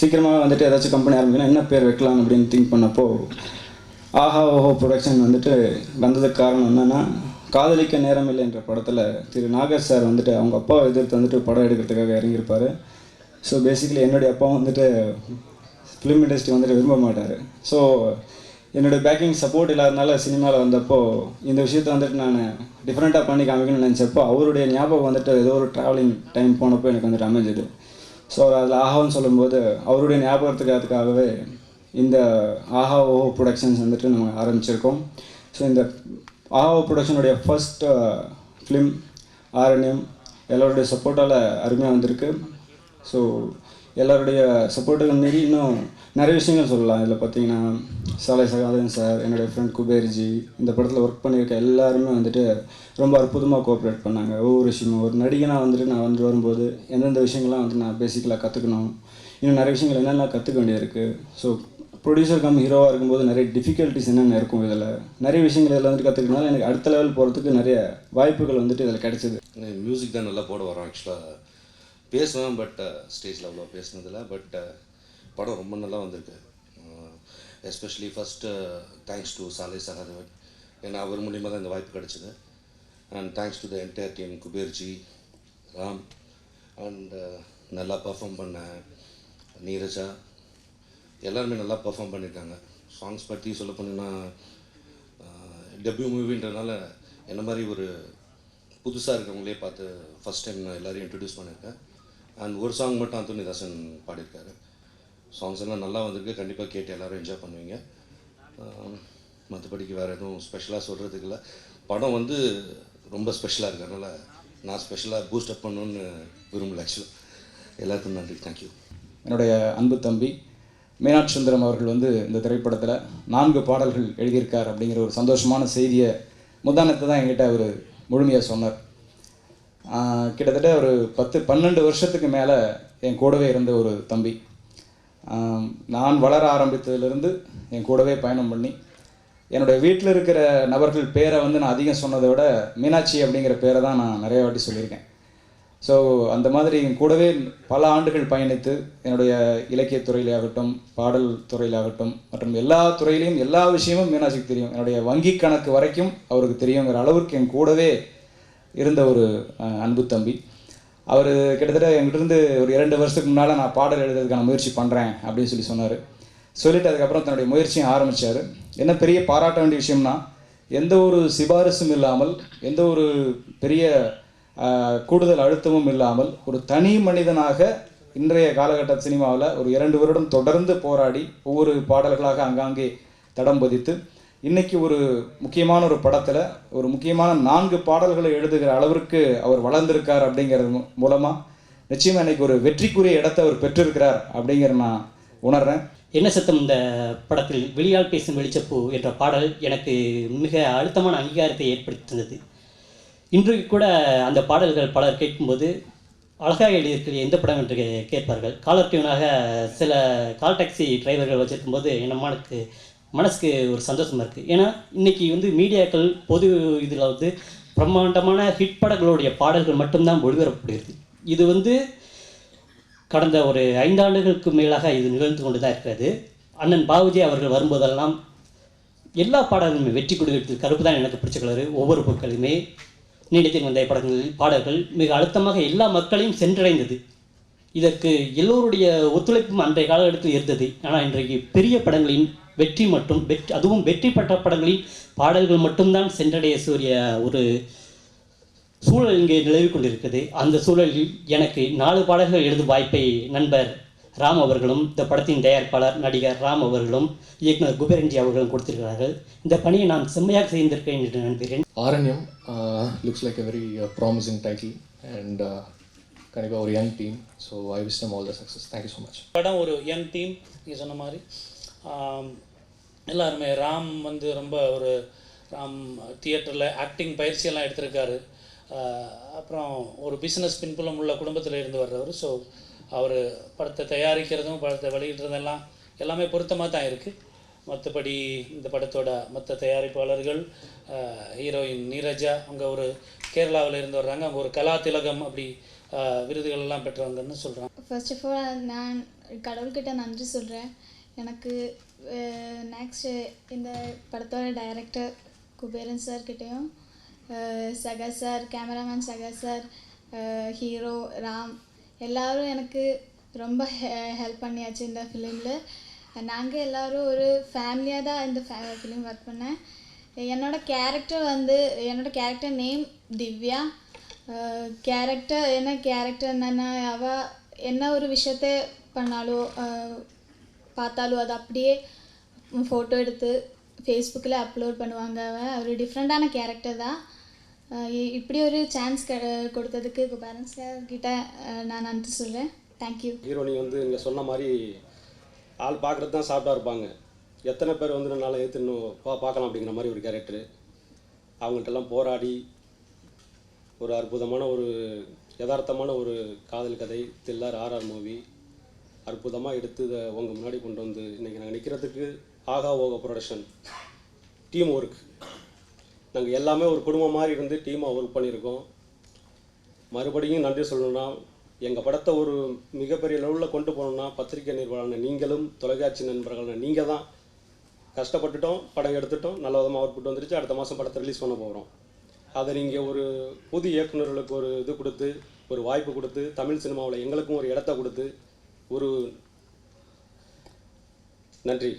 சீக்கிரமாக வந்துட்டு ஏதாச்சும் கம்பெனி ஆரம்பிக்கணும் என்ன பேர் வைக்கலாம் அப்படின்னு திங்க் பண்ணப்போ ஆஹா ஓஹோ ப்ரொடக்ஷன் வந்துட்டு வந்ததுக்கு காரணம் என்னென்னா காதலிக்க நேரமில்லை என்ற படத்தில் திரு நாகர் சார் வந்துட்டு அவங்க அப்பாவை எதிர்த்து வந்துட்டு படம் எடுக்கிறதுக்காக இறங்கியிருப்பார். ஸோ பேசிக்கலி என்னுடைய அப்பா வந்துட்டு ஃபிலிம் இண்டஸ்ட்ரி வந்துட்டு விரும்ப மாட்டார். ஸோ என்னுடைய பேக்கிங் சப்போர்ட் இல்லாதனால சினிமாவில் வந்தப்போ இந்த விஷயத்தை வந்துட்டு நான் டிஃப்ரெண்ட்டாக பண்ணி காமிக்கணும்னு நினச்சப்போ அவருடைய ஞாபகம் வந்துட்டு ஏதோ ஒரு ட்ராவலிங் டைம் போனப்போ எனக்கு வந்துட்டு அமைஞ்சுது. ஸோ அதில் ஆஹான்னு சொல்லும்போது அவருடைய ஞாபகத்துக்காகவே இந்த ஆஹா ஓஹோ ப்ரொடக்ஷன்ஸ் வந்துட்டு நம்ம ஆரம்பிச்சிருக்கோம். ஸோ இந்த ஆஹா ப்ரொடக்ஷனுடைய ஃபர்ஸ்ட் ஃபிலிம் ஆரண்யம் எல்லோருடைய சப்போர்ட்டால் அருமையாக வந்திருக்கு. ஸோ எல்லோருடைய சப்போர்ட்டுக்கு மீறி இன்னும் நிறைய விஷயங்கள் சொல்லலாம். இதில் பார்த்தீங்கன்னா சாலை சகாதன் சார், என்னுடைய ஃப்ரெண்ட் குபேர்ஜி, இந்த படத்தில் ஒர்க் பண்ணியிருக்க எல்லாருமே வந்துட்டு ரொம்ப அற்புதமாக கோஆப்ரேட் பண்ணாங்க. ஒவ்வொரு விஷயமும் ஒரு நடிகனாக வந்துட்டு நான் வந்து வரும்போது எந்தெந்த விஷயங்கள்லாம் வந்து நான் பேசிக்கலாக கற்றுக்கணும், இன்னும் நிறைய விஷயங்கள் என்னெல்லாம் கற்றுக்க வேண்டியிருக்கு. ஸோ ப்ரொடியூசர் கம் ஹீரோவாக இருக்கும்போது நிறைய டிஃபிகல்ட்டிஸ் என்னென்ன இருக்கும், இதில் நிறைய விஷயங்கள் இதில் வந்துட்டு கற்றுக்கனால எனக்கு அடுத்த லெவல் போகிறதுக்கு நிறைய வாய்ப்புகள் வந்துட்டு இதில் கிடச்சிது. மியூசிக் தான் நல்லா போட வரோம். ஆக்சுவலாக பேசுவேன், பட் ஸ்டேஜில் அவ்வளோ பேசுனதில்லை. பட் படம் ரொம்ப நல்லா வந்திருக்கு. எஸ்பெஷலி ஃபஸ்ட்டு தேங்க்ஸ் டு சாலை சகாதேவன், ஏன்னா அவர் மூலிமா தான் இந்த வாய்ப்பு கிடச்சிது. And thanks to the entire team, குபேர்ஜி, ராம், அண்ட் நல்லா பர்ஃபார்ம் பண்ண நீரஜா, எல்லாருமே நல்லா பர்ஃபார்ம் பண்ணியிருக்காங்க. சாங்ஸ் பற்றி சொல்ல போனீங்கன்னா டெபியூ மூவின்றதுனால என்ன மாதிரி ஒரு புதுசாக இருக்கிறவங்களே பார்த்து ஃபஸ்ட் டைம் நான் எல்லோரையும் இன்ட்ரடியூஸ் பண்ணியிருக்கேன். அண்ட் ஒரு சாங் மட்டும் அந்தோனி தாசன் பாடியிருக்காரு. சாங்ஸ் எல்லாம் நல்லா வந்திருக்கு, கண்டிப்பாக கேட்டு எல்லோரும் என்ஜாய் பண்ணுவீங்க. மற்றபடிக்கு வேறு எதுவும் ஸ்பெஷலாக சொல்கிறதுக்கு இல்லை. படம் வந்து ரொம்ப ஸ்பெஷலாக இருக்குது, அதனால் நான் ஸ்பெஷலாக பூஸ்டப் பண்ணணுன்னு விரும்பல. ஆக்சுவலாக எல்லாருக்கும் நன்றி, தேங்க்யூ. என்னுடைய அன்பு தம்பி மீனாட்சி சுந்தரம் அவர்கள் வந்து இந்த திரைப்படத்தில் 4 பாடல்கள் எழுதியிருக்கார் அப்படிங்கிற ஒரு சந்தோஷமான செய்தியை முந்தானத்தை தான் என்கிட்ட அவர் முழுமையாக சொன்னார். கிட்டத்தட்ட ஒரு 10-12 வருஷத்துக்கு மேலே என் கூடவே இருந்த ஒரு தம்பி. நான் வளர ஆரம்பித்ததுலேருந்து என் கூடவே பயணம் பண்ணி என்னுடைய வீட்டில் இருக்கிற நபர்கள் பேரை வந்து நான் அதிகம் சொன்னதை விட மீனாட்சி அப்படிங்கிற பேரை தான் நான் நிறைய வாட்டி சொல்லியிருக்கேன். ஸோ அந்த மாதிரி என் கூடவே பல ஆண்டுகள் பயணித்து என்னுடைய இலக்கியத்துறையிலாகட்டும், பாடல் துறையிலாகட்டும், மற்றும் எல்லா துறையிலையும் எல்லா விஷயமும் மீனாட்சிக்கு தெரியும். என்னுடைய வங்கி கணக்கு வரைக்கும் அவருக்கு தெரியுங்கிற அளவுக்கு என் கூடவே இருந்த ஒரு அன்பு தம்பி. அவர் கிட்டத்தட்ட என்கிட்டருந்து ஒரு 2 வருஷத்துக்கு முன்னால் நான் பாடல் எழுதுறதுக்கான முயற்சி பண்ணுறேன் அப்படின்னு சொன்னார். சொல்லிவிட்டு அதுக்கப்புறம் தன்னுடைய முயற்சியும் ஆரம்பித்தார். என்ன பெரிய பாராட்ட வேண்டிய விஷயம்னா, எந்த ஒரு சிபாரிசும் இல்லாமல், எந்த ஒரு பெரிய கூடுதல் அழுத்தமும் இல்லாமல் ஒரு தனி மனிதனாக இன்றைய காலகட்ட சினிமாவில் ஒரு 2 வருடம் தொடர்ந்து போராடி ஒவ்வொரு பாடல்களாக அங்காங்கே தடம் பதித்து இன்றைக்கி ஒரு முக்கியமான ஒரு படத்தில் ஒரு முக்கியமான 4 பாடல்களை எழுதுகிற அளவிற்கு அவர் வளர்ந்திருக்கார். அப்படிங்கிறது மூலமாக நிச்சயமாக இன்றைக்கி ஒரு வெற்றிக்குரிய இடத்தை அவர் பெற்றிருக்கிறார் அப்படிங்கிற நான் உணர்கிறேன். என்ன சத்தம் இந்த படத்தில் வெளியால் பேசும் வெளிச்சப்பூ என்ற பாடல் எனக்கு மிக அழுத்தமான அங்கீகாரத்தை ஏற்படுத்தினது. இன்றைக்கு கூட அந்த பாடல்கள் பலர் கேட்கும்போது அழகாக எழுதியிருக்கிற எந்த படம் என்று கேட்பார்கள். காலர் டியூனாக சில கால் டாக்ஸி டிரைவர்கள் வச்சுருக்கும்போது எனக்கு மனசுக்கு ஒரு சந்தோஷமாக இருக்குது. ஏன்னா இன்றைக்கி வந்து மீடியாக்கள் பொது இதில் வந்து பிரம்மாண்டமான ஹிட் படங்களுடைய பாடல்கள் மட்டும்தான் ஒளிபரப்படுகிறது. இது வந்து கடந்த ஒரு 5 ஆண்டுகளுக்கு மேலாக இது நிகழ்ந்து கொண்டு தான் இருக்கிறது. அண்ணன் பாபுஜி அவர்கள் வரும்போதெல்லாம் எல்லா பாடல்களுமே வெற்றி கொடுக்கிறது. கருப்பு தான் எனக்கு பிடிச்ச கலரு. ஒவ்வொரு பொருட்களுமே நீடித்து வந்த பாடல்கள் மிக அழுத்தமாக எல்லா மக்களையும் சென்றடைந்தது. இதற்கு எல்லோருடைய ஒத்துழைப்பும் அன்றைய காலகட்டத்தில் இருந்தது. ஆனால் இன்றைக்கு பெரிய படங்களின் வெற்றி மற்றும் அதுவும் வெற்றி பெற்ற படங்களின் பாடல்கள் மட்டும்தான் சென்றடைய கூடிய ஒரு சூழல் இங்கே நிலவி கொண்டிருக்கிறது. அந்த சூழலில் எனக்கு 4 பாடல்கள் எழுதும் வாய்ப்பை நண்பர் ராம் அவர்களும், இந்த படத்தின் தயாரிப்பாளர் நடிகர் ராம் அவர்களும், இயக்குனர் குபேரன்ஜி அவர்களும் கொடுத்திருக்கிறார்கள். இந்த பணியை நான் செம்மையாக செய்திருக்கேன் என்று நம்புகிறேன். Aaranyam looks like a very promising title and கண்டிப்பாக ஒரு young team. So I wish them all the success. Thank you so much. படம் ஒரு யங் டீம், நீங்கள் சொன்ன மாதிரி எல்லாருமே. ராம் வந்து ரொம்ப ஒரு ராம் தியேட்டரில் ஆக்டிங் பயிற்சியெல்லாம் எடுத்திருக்காரு. அப்புறம் ஒரு பிஸ்னஸ் பின்புலம் உள்ள குடும்பத்தில் இருந்து வர்றவர். ஸோ அவர் படத்தை தயாரிக்கிறதும் படத்தை வெளியிடுறதெல்லாம் எல்லாமே பொருத்தமாக தான் இருக்குது. மற்றபடி இந்த படத்தோட மற்ற தயாரிப்பாளர்கள், ஹீரோயின் நீரஜா, அவங்க ஒரு கேரளாவில் இருந்து வர்றாங்க. அவங்க ஒரு கலா திலகம் அப்படி விருதுகள் எல்லாம் பெற்றவங்கன்னு சொல்கிறாங்க. ஃபர்ஸ்ட் ஆஃப் ஆல் நான் கடவுள்கிட்ட நன்றி சொல்கிறேன். எனக்கு நெக்ஸ்ட்டு இந்த படத்தோட டைரக்டர் குபேரன் சார் கிட்டேயும், சகா சார், கேமராமேன் சகா சார், ஹீரோ ராம் எல்லோரும் எனக்கு ரொம்ப ஹெல்ப் பண்ணியாச்சு இந்த ஃபிலிமில். நாங்கள் எல்லோரும் ஒரு ஃபேமிலியாக தான் இந்த ஃபிலிம் ஒர்க் பண்ணேன். என்னோடய கேரக்டர் நேம் திவ்யா. என்ன கேரக்டர் என்னென்னா, அவள் என்ன ஒரு விஷயத்த பண்ணாலோ பார்த்தாலோ அதை அப்படியே ஃபோட்டோ எடுத்து ஃபேஸ்புக்கில் அப்லோட் பண்ணுவாங்க. அவள் ஒரு டிஃப்ரெண்ட்டான கேரக்டர் தான். இப்படி ஒரு சான்ஸ் கொடுத்ததுக்கு பேரண்ட்ஸ் கிட்ட நான் நன்றி சொல்கிறேன். தேங்க்யூ. ஹீரோனி வந்து இங்கே சொன்ன மாதிரி ஆள் பார்க்குறது தான் சாப்பிட்டா இருப்பாங்க. எத்தனை பேர் வந்து நல்லா ஏற்றுன்னு பார்க்கலாம் அப்படிங்கிற மாதிரி ஒரு கேரக்டரு. அவங்கள்ட்டெல்லாம் போராடி ஒரு அற்புதமான ஒரு யதார்த்தமான ஒரு காதல் கதை தில்லர் ஆர்ஆர் மூவி அற்புதமாக எடுத்து இதை உங்கள் முன்னாடி கொண்டு வந்து இன்றைக்கி நாங்கள் நிற்கிறதுக்கு ஆகா ஓகோ ப்ரொடக்ஷன் டீம் ஒர்க். நாங்கள் எல்லாமே ஒரு குடும்பம் மாதிரி இருந்து டீமாக ஒர்க் பண்ணியிருக்கோம். மறுபடியும் நன்றி சொல்லணும்னா, எங்கள் படத்தை ஒரு மிகப்பெரிய லெவலில் கொண்டு போகணுன்னா பத்திரிகை நிர்வாகம் நீங்களும் தொலைக்காட்சி நண்பர்கள் நீங்கள் தான் கஷ்டப்பட்டுட்டோம். படம் எடுத்துட்டோம், நல்ல விதமாக அவுட்புட் வந்துருச்சு. அடுத்த மாதம் படத்தை ரிலீஸ் பண்ண போகிறோம். அதை நீங்கள் ஒரு புது இயக்குநர்களுக்கு ஒரு இது கொடுத்து, ஒரு வாய்ப்பு கொடுத்து, தமிழ் சினிமாவில் எங்களுக்கும் ஒரு இடத்த கொடுத்து, ஒரு நன்றி.